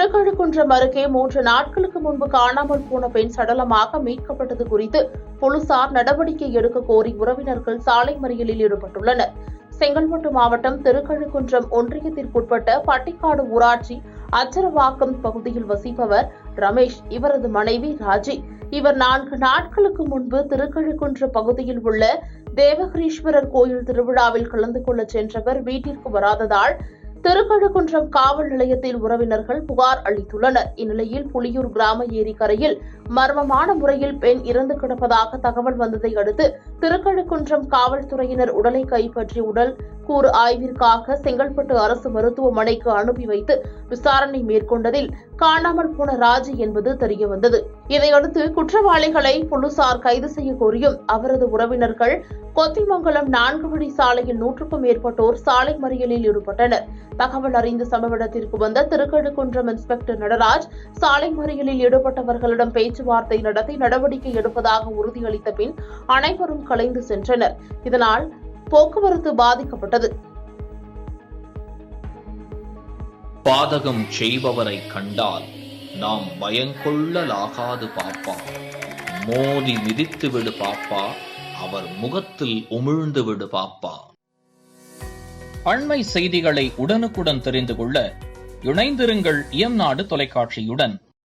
திருக்கழுக்குன்றம் அருகே 3 நாட்களுக்கு முன்பு காணாமல் போன பெண் சடலமாக மீட்கப்பட்டது குறித்து போலீசார் நடவடிக்கை எடுக்க கோரி உறவினர்கள் சாலை மறியலில் ஈடுபட்டுள்ளனர். செங்கல்பட்டு மாவட்டம் திருக்கழுக்குன்றம் ஒன்றியத்திற்குட்பட்ட பட்டிக்காடு ஊராட்சி அச்சரவாக்கம் பகுதியில் வசிப்பவர் ரமேஷ். இவரது மனைவி ராஜி. இவர் 4 நாட்களுக்கு முன்பு திருக்கழுக்குன்றம் பகுதியில் உள்ள தேவகிரீஸ்வரர் கோயில் திருவிழாவில் கலந்து கொள்ள சென்றவர் வீட்டிற்கு வராததால் திருக்கழுக்குன்றம் காவல் நிலையத்தில் உறவினர்கள் புகார் அளித்துள்ளனர். இந்நிலையில் புலியூர் கிராம ஏரி கரையில் மர்மமான முறையில் பெண் இறந்து கிடப்பதாக தகவல் வந்ததை அடுத்து திருக்கழுக்குன்றம் காவல்துறையினர் உடலை கைப்பற்றி உடல் கூறு ஆய்விற்காக செங்கல்பட்டு அரசு மருத்துவமனைக்கு அனுப்பி வைத்து விசாரணை மேற்கொண்டதில் காணாமல் போன ராஜி என்பது தெரியவந்தது. இதையடுத்து குற்றவாளிகளை போலீசார் கைது செய்ய கோரியும் அவரது உறவினர்கள் கொத்திமங்கலம் 4 வழி சாலையில் 100க்கும் மேற்பட்டோர் சாலை மறியலில் ஈடுபட்டனர். தகவல் அறிந்த சம்பவ இடத்திற்கு வந்த திருக்கழுக்குன்றம் இன்ஸ்பெக்டர் நடராஜ் சாலை மறியலில் ஈடுபட்டவர்களிடம் பேச்சுவார்த்தை நடத்தி நடவடிக்கை எடுப்பதாக உறுதியளித்த பின் அனைவரும் கலைந்து சென்றனர். இதனால் போக்குவரத்து பாதிக்கப்பட்டது. பாதகம் செய்பவரை கண்டால் நாம் பயங்கொள்ளலாகாது பாப்பா, மோதி மிதித்து விடு பாப்பா, அவர் முகத்தில் உமிழ்ந்து விடு பாப்பா. அண்மை செய்திகளை உடனுக்குடன் தெரிந்து கொள்ள இணைந்திருங்கள் இயம்நாடு தொலைக்காட்சியுடன்.